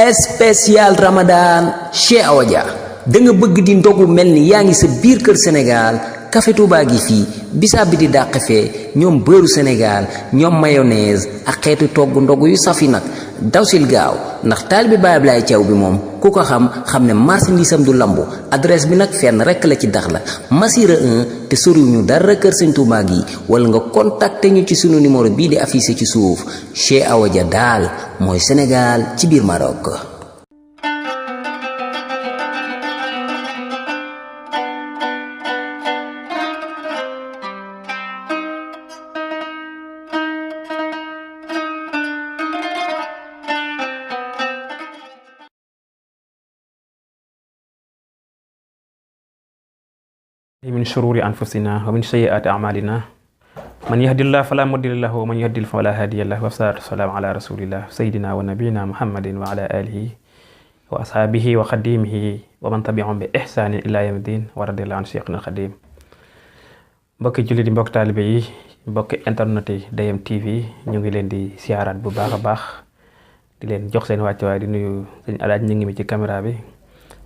spécial Ramadan chez Awa Dia da nga bëgg di ndogu melni yaangi sa biir kër Sénégal café Touba gi fi bisaab bi di dàq fee ñoom beurre Sénégal ñoom mayonnaise ak xeetu togg ndogu yu safi nag dawsil gaaw ndax taalibe Baay Ablaay Caw bi moom ku ko xam ne marchandise am du lambu adresse bi nag fenn rekk la ci dax la Massira 1 te soriwuñu dara kër Sëñ Touba gi wala nga contacter ñu ci sunu numéro bii di affiché ci suuf chez Awa Dia daal mooy Sénégal ci biir Maroc. من شرور أنفسنا ومن سيئات أعمالنا من يهدي الله فلا مضل له ومن يضلل فلا هادي له والصلاة والسلام على رسول الله سيدنا ونبينا محمد وعلى آله وأصحابه وخديمه ومن تبعهم بإحسان إلى يوم الدين ورضي الله عن شيخنا الخديم mbokki jullit yi mbokk taalibe yi mbokki internet yi DM TV ñu ngi leen di siyaaraat bu baax a baax di leen jox seen wàccuwaay di nuyu sëñ Alaaj ñu ngi mi ci caméra bi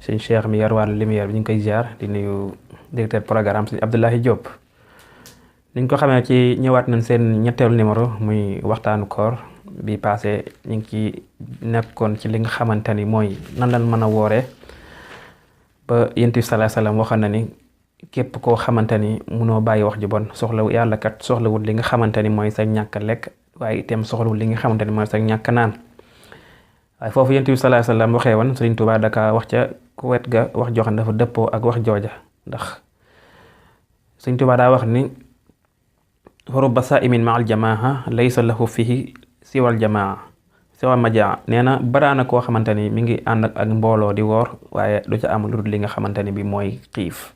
sëñ Cheikh mi yor wàllu lumière bi ñu ngi koy ziar di nuyu directeur programme sëñ Abdoulahi Diop niñ ko xamee ci ñëwaat nañ seen ñetteelu numéro muy waxtaanu koor bi passé ñu ngi ci nekkoon ci li nga xamante ni mooy nan lañ mën a wooree ba Yonent bi sallallahu alayhi wasallam waxoon na ni képp koo xamante ni munoo bàyyi wax ju bon soxla yàlla kat soxlawul li nga xamante ni mooy sa ñàkk lekk waaye itam soxlawul li nga xamante ni mooy sa ñàkk naan waaye foofu Yonent bi sallallahu alayhi wasallam waxee woon Sëriñ Tuubaa daka wax ca ku wet ga wax joo xam dafa dëppoo ak wax jooja ndax Sëriñ Tuubaa daa wax ni rubba saa'imin ma'al jamaa'a laysa lahu fihi siwal jamaa siwal majaa nee na baraana koo xamante ni mi ngi ànd ak mbooloo di woor waaye du ca am lu dul li nga xamante ni bi mooy xiif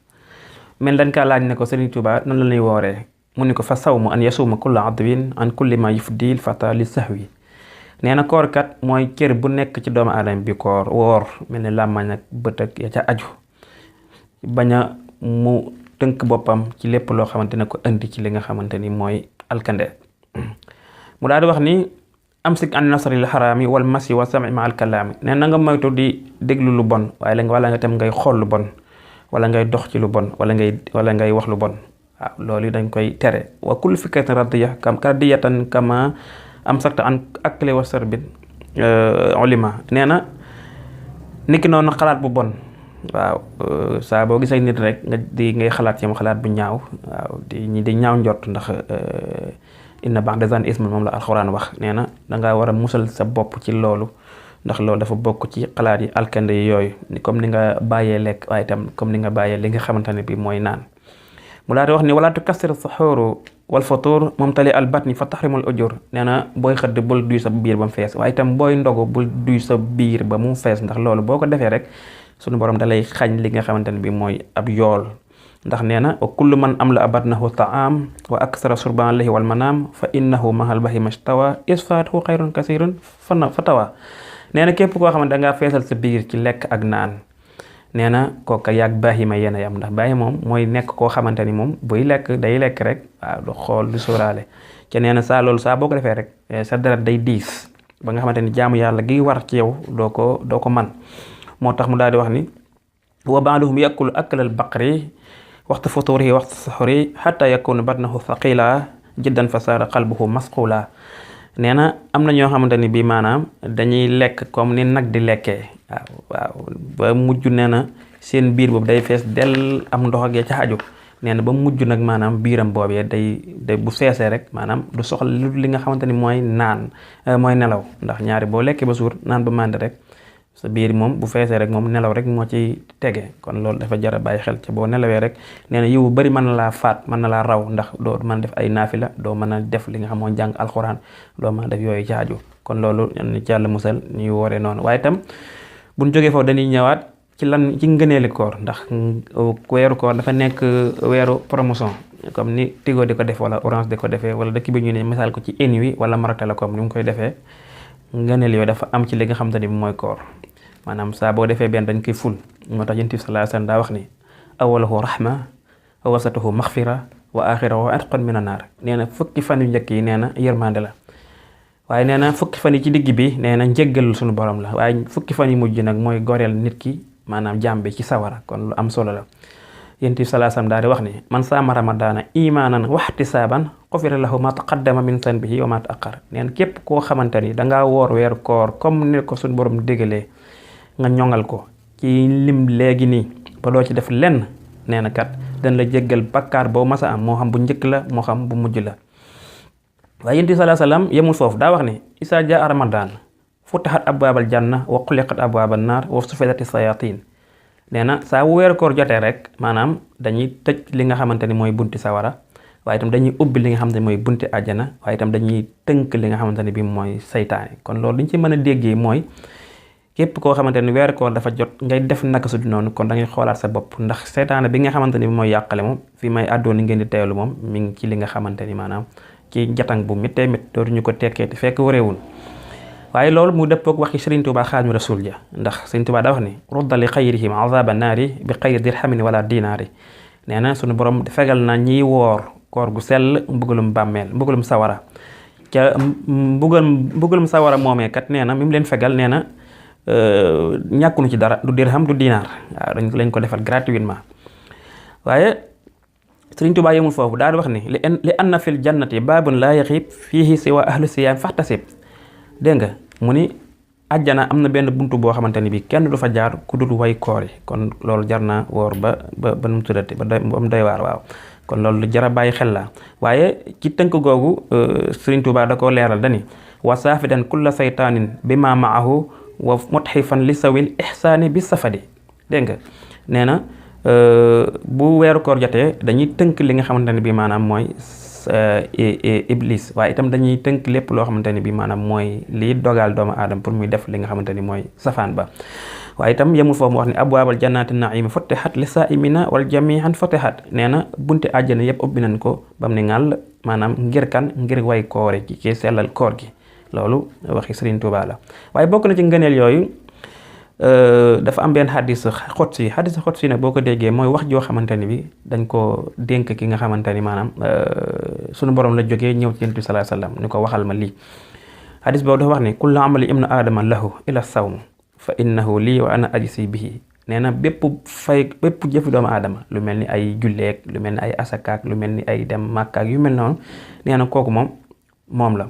mel dañ kaa laaj ne ko Sëriñ Tuubaa nan la ñuy wooree mu ni ko fa sawmu an yasuuma kulla adwin an kulli ma yufdil fata li sahwi nee na koor kat mooy cër bu nekk ci doomu aadama bi koor woor mel ni làmmañ ak bët ak ya ca aju bañ a mu tënk boppam ci lépp loo xamante ne ko indi ci li nga xamante ni mooy alkande mu daal di wax ni amsik an nasril xaraami wal masi wa sami ma alkalaami nee na nga moytu di déglu lu bon waaye wala nga tam ngay xool lu bon wala ngay dox ci lu bon wala ngay wax lu bon waaw loolu dañ koy tere wa kullu fikratin radiyatan kama am sakta an akle wa sarbin ulima nee na niki noonu xalaat bu bon waaw saa boo gisee nit rek ngay xalaat ci xalaat bu ñaaw waaw di ñaaw njort ndax inna ba'da zan ism moom la alxuraan wax nee na dangaa war a musal sa bopp ci loolu ndax loolu dafa bokk ci xalaat yi alkande yi yooyu comme ni nga bàyyee lekk waaye itam comme ni nga bàyyee li nga xamante ne bi mooy naan mu daal di wax ni wala tukassir suxuuru wal futuur mumtali al batni fa tahrimul ujur nee na booy xëdd bul duy sa biir ba mu fees waaye itam booy ndogu bul duy sa biir ba mu fees ndax loolu boo ko defee rek sunu borom dalay xañ li nga xamante ne bi mooy ab yool ndax nee na wa kullu man am la abatnahu taam wa aksara surban lahi wal manaam fa innahu mahal bahima stawa isfaatuhu xayrun kasirun fa tawa nee na képp koo xamante dangaa feesal sa biir ci lekk ak naan nee na kooka yàgg bahima yéen a yam ndax bàyyi moom mooy nekk koo xamante ni moom buy lekk day lekk rek waaw du xool du sóoraale ca nee na saa loolu saa boo ko defee rek sa deret day diis ba nga xamante ni jaamu yàlla gi war ci yow doo ko man moo tax mu daal di wax ni wa ba'duhum yakulu aklal baqri waxta futurihi waxta suxuri xatta yakunu batnahu thaqila jiddan fa saara qalbuhu masqula nee na am na ñoo xamante ni bii maanaam dañuy lekk comme ni nag di lekkee waaw ba mujj nee na seen biir boobu day fees dell am ndox ak ya ca aju nee na ba mujj nag maanaam biiram boobee day bu feesee rek maanaam du soxla li nga xamante ni mooy naan mooy nelaw ndax ñaari boo lekkee ba suur naan ba màndi rek sa biir moom bu feesee rek moom nelaw rek moo ci tege kon loolu dafa jar a bàyyi xel ci boo nelawee rek nee na yiw bari mën na laa faat mën na laa raw ndax doo mën a def ay naafila doo mën a def li nga xam moo jàng alxuraan doo mën a def yooyu caaju kon loolu ni ci yàlla musal ñuy wooree noonu waaye itam buñ jógee foofu dañuy ñëwaat ci ngëneeli koor ndax weeru koor dafa nekk weeru promotion comme ni Tigo di ko def wala Orange di ko defee wala dëkk bi ñu ne misaal ko ci Eni wala Maro Telecom ni mu koy defee ngëneel yooyu dafa am ci li nga xamante ni mooy koor maanaam saa boo defee benn dañ koy ful moo tax Yonent bi sallallahu alayhi wasallam daa wax ni awaluhu rahma wa wasatuhu maghfira wa akhirahu atqan minan nar nee na fukki fan yu njëkk yi nee na yërmande la waaye nee na fukki fan yi ci digg bi nee na njëggalul suñu borom la, waaye fukki fan yi mujj nag mooy goreel nit ki maanaam jàmbe ci sawara. kon lu am solo la. yonent bi sallallahu alayhi wasallam daal di wax ni man saama ramadaana imaanan wahtisaaban xufira lahu ma taqaddama min zanbihi wa ma ta'akhkhar. neen képp koo xamante ni dangaa woor weeru koor comme ni ko suñu borom dégalee nga ñoŋal ko ci lim léegi nii ba doo ci def lenn, nee na kat dañ la jéggal bakkaar boo masa am, moo xam bu njëkk la moo xam bu mujj la. waaye yonent bi sallallahu alayhi wasallam yemul foofu, daa wax ni isa jaa ramadan futihat abwaabal janna wa xuliqat abwaaban naar wa sufidati sayatin. nee na saa bu weeru koor jotee rek maanaam dañuy tëj li nga xamante ni mooy bunti sawara, waaye itam dañuy ubbi li nga xamante ni mooy bunti àjjana, waaye itam dañuy tënk li nga xamante ni bi mooy saytaane. kon loolu liñ ci mën a déggee mooy képp koo xamante ni weeru koor dafa jot ngay def naka su du noonu, kon da ngay xoolaat sa bopp, ndax saytaane bi nga xamante ni bi mooy yàqale moom fi may àddoon ni ngeen di teewlu moom mi ngi ci li nga xamante ni maanaam ci jatang bu méttee mét dootuñu ko tekkee te fekk wareewul. waaye loolu mu dëppoog waxi Sëriñ Tuubaa Xaadimu Rasuul ja, ndax Sëriñ Tuubaa daa wax ni rudda li xayrihim azaaba naari bi xayri dirhamin wala dinaari. nee na suñu borom fegal na ñiy woor koor gu sell mbugalum bàmmeel, mbugalum sawara. ca mbugalum sawara moomee kat nee na mi mu leen fegal nee na ñàkkunu ci dara, du dirham du dinaar, waaw dañ lañ ko defal gratuitement. waaye Sëriñ Tuubaa yemul foofu daal di wax ni li anna fil jannati baabun laa yaxiib fiihi siwa ahlu siyaam faxtasib. dégg nga mu ni àjjana am na benn buntu boo xamante ni bi kenn du fa jaar ku dul way koor yi. kon loolu jar naa woor ba nu mu tuddati ba mu doy waar. waaw kon loolu lu jar a bàyyi xel la. waaye ci tënk googu Sëriñ Tuubaa da koo leeral dani wa saafidan kulla saytaanin bi ma maahu wa mutxifan li sawil ihsaani bi safadi. dégg nga nee na bu weeru koor jotee dañuy tënk li nga xamante ne bi maanaam mooy iblis, waaye itam dañuy tënk lépp loo xamante ni bi maanaam mooy lii dogal doomu aadama pour muy def li nga xamante ni mooy safaan ba. waaye itam yemul foofu mu wax ni abwaabal jannaati naimi futihat li saa'imina wal jami'an futihat. nee na bunti àjjana yëpp ubbi nañ ko bam ni ngàll, maanaam ngir kan, ngir way koore gi ci sellal koor gi. loolu waxi Sëriñ Tuubaa la. waaye bokk na ci ngëneel yooyu dafa am benn xadis xotsi nag boo ko déggee mooy wax joo xamante ni bi dañ ko dénk ki nga xamante ni maanaam sunu borom la jógee ñëw ci Yonent bi sallallahu alayhi wasallam ni ko waxal ma lii. xadis boobu dafa wax ni kullu amali ibnu aadama lahu ila sawm fa innahu lii wa ana ajzi bihi. nee na bépp jëfi doomu aadama lu mel ni ay julleek lu mel ni ay asakaak lu mel ni ay dem màkkaak yu mel noonu, nee na kooku moom la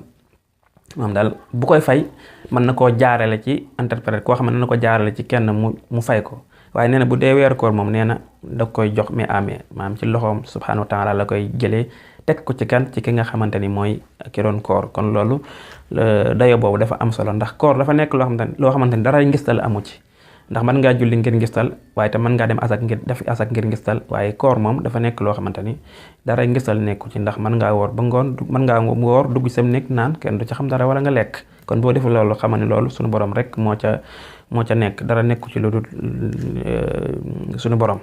moom daal bu koy fay mën na koo jaarale ci interprète koo xam ne na ko jaarale ci kenn mu fay ko. waaye nee na bu dee weeru koor moom nee na da koy jox mais amee maanaam ci loxoom subhanahu wa taala la koy jëlee teg ko ci kan ci ki nga xamante ni mooy ki doon koor. kon loolu dayo boobu dafa am solo, ndax koor dafa nekk loo xamante ni dara ngistal amu ci. ndax mën ngaa julli ngir ngistal, waaye te mën ngaa dem asak ngir ngistal, waaye koor moom dafa nekk loo xamante ni dara ngistal nekku ci. ndax mën ngaa woor ba ngoon, mën ngaa woor dugg sam nekk naan kenn du ci xam dara wala nga lekk. kon boo defee loolu xamal ni loolu suñu borom rek moo ca nekk, dara nekku ci lu dul suñu borom.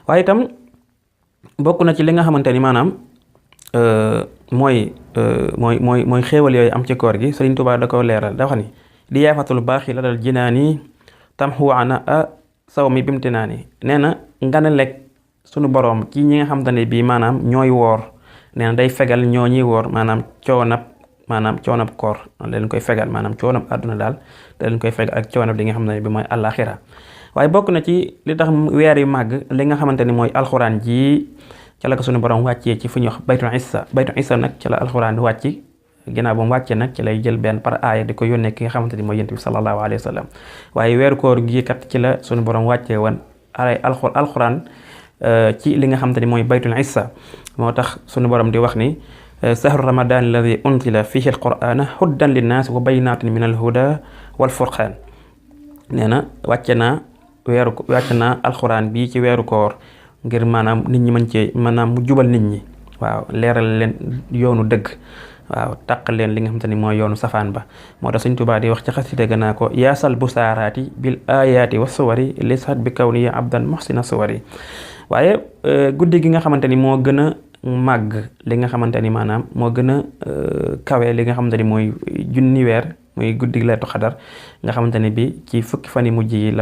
waaye itam bokk na ci li nga xamante ni maanaam mooy xéewal yooyu am ci koor gi. Sëriñ Tuubaa da ko leeral da wax ni di yaafatul baaxi la dal jinaani tamxu ana a saw mi bimti naa ni. nee na nga ne lekk sunu borom ci ñi nga xamante ne bii maanaam ñooy woor, nee na day fegal ñoo ñuy woor maanaam coonab koor da leen koy fegal, maanaam coonab àdduna daal da leen koy fegal ak coonab li nga xamante ne bi mooy àllaaxira. waaye bokk na ci li tax weer yu màgg li nga xamante ni mooy alxuraan ji ca la ko sunu borom wàccee ci fu ñuy wax baytul isa nag ca la alxuraan di wàcc. ginnaaw ba mu wàccee nag ci lay jël benn par aaya di ko yónnee ki nga xamante ni mooy Yonent bi sallallahu alayhi wa sallam. waaye weeru koor gi kat ci la sunu borom wàccee woon ay alxuraan ci li nga xamante ni mooy baytul isa. moo tax sunu borom di wax ni sahru ramadan alladi unzila fihi alqur'ana huddan linnaas wa bayyinatin min alhuda wal furqaan. nee na wàcce naa alxuraan bii ci weeru koor ngir maanaam nit ñi mën cee maanaam mu jubal nit ñi, waaw leeral leen yoonu dëgg, waaw taqal leen li nga xamante ni mooy yoonu safaan ba. moo tax Sëriñ Tuubaa di wax ci xasida ga naa ko yaasal bu saaraati bil ayaati wa suwari lisat bi kaw ni abdan muhsina suwari. waaye guddi gi nga xamante ni moo gën a màgg li nga xamante ni maanaam moo gën a kawe li nga xamante ni mooy junni weer muy guddi Laylatul Qadr nga xamante ni bi ci fukki fan yi mujj yi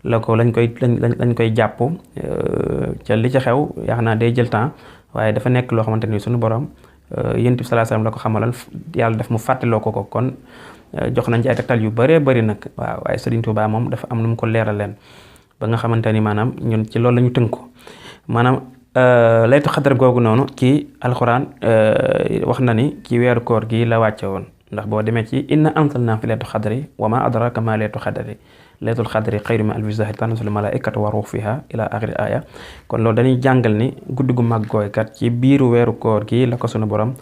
lañ koy jàpp. ca li ci xew yaakaar naa day jël temps, waaye dafa nekk loo xamante ni suñu borom Yonent bi sallallahu alayhi wasallam la ko xamaloon yàlla def mu fàttaloo ko kon jox nañ ci ay tegtal yu bëree bëri nag waaw waaye Serigne Touba moom dafa am nu mu ko leeral leen ba nga xamante ni maanaam ñun ci loolu la ñu tënku maanaam laytu xadar googu noonu ci alxuraan wax na ni ci weeru koor gi la wàcce woon ndax boo demee ci inna anzalnaa fi laytu xadri wa ma adraka ma laytu xadri laytul xadri xayru min alfi shahri tanazzalu malaa'ikatu wa ruuhu fiha ila axiri aya kon loolu dañuy jàngal ni guddi gu mag gooy kat ci biiru weeru koor gi la ko sunu borom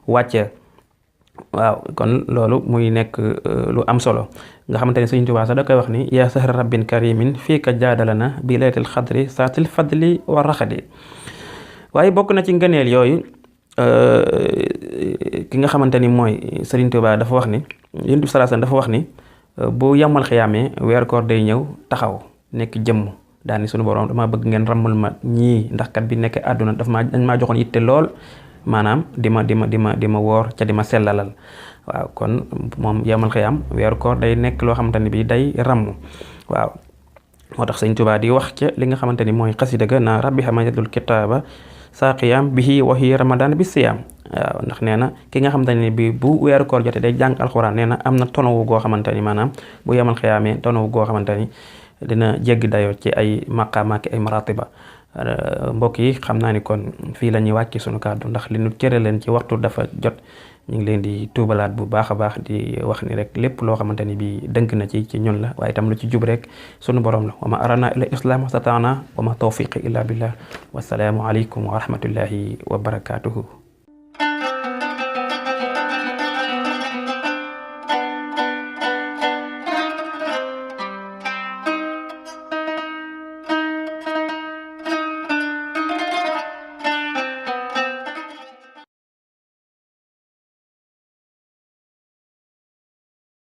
wàccee waaw kon loolu muy nekk lu am solo nga xamante ne Sëriñ Tuubaa sax da koy wax ni yaa sahra rabbin karimin fii ka jaadalana bi laylatil xadri saatil fadli wa raxadi waaye bokk na ci ngëneel yooyu ki nga xamante ni mooy Sëriñ Tuubaa dafa wax ni Yonent bi sallallahu alayhi wasallam dafa wax ni bu yamal xiyaamee weer koor day ñëw taxaw nekk jëmm daal ni sunu borom dama bëgg ngeen rammul ma ñii ndax kat bi nekk àdduna dañ maa joxoon yitte lool maanaam di ma woor ca di ma sellalal waaw kon moom yamal xiyaam weeru koor day nekk loo xamante ni bi day ramm waaw moo tax Sëriñ Tuubaa di wax ca li nga xamante ni mooy xasida ga na rabbi hamajatul kitaaba saa qiyaam bihi wa hi ramadan bi siyaam waaw ndax nee na ki nga xamante ni bi bu weeru koor jotee day jàng alxuraan nee na am na tonowu goo xamante ni maanaam bu yamal xiyaamee tonowu goo xamante ni dina jéggi dayoo ci ay maqaama ki ay maratiba mbokk yi xam naa ni kon fii la ñuy wàcc sunu kàddu ndax li ñu cëre leen ci waxtu dafa jot ñu ngi leen di tuubalaat bu baax a baax di wax ni rek lépp loo xamante ni bi dënk na ci ñun la waaye itam lu ci jub rek sunu borom la wa ma arana illa islam wa stataana wa ma tawfiqi illa billah wasalaamu aleykum wa rahmatullahi wa barakatuhu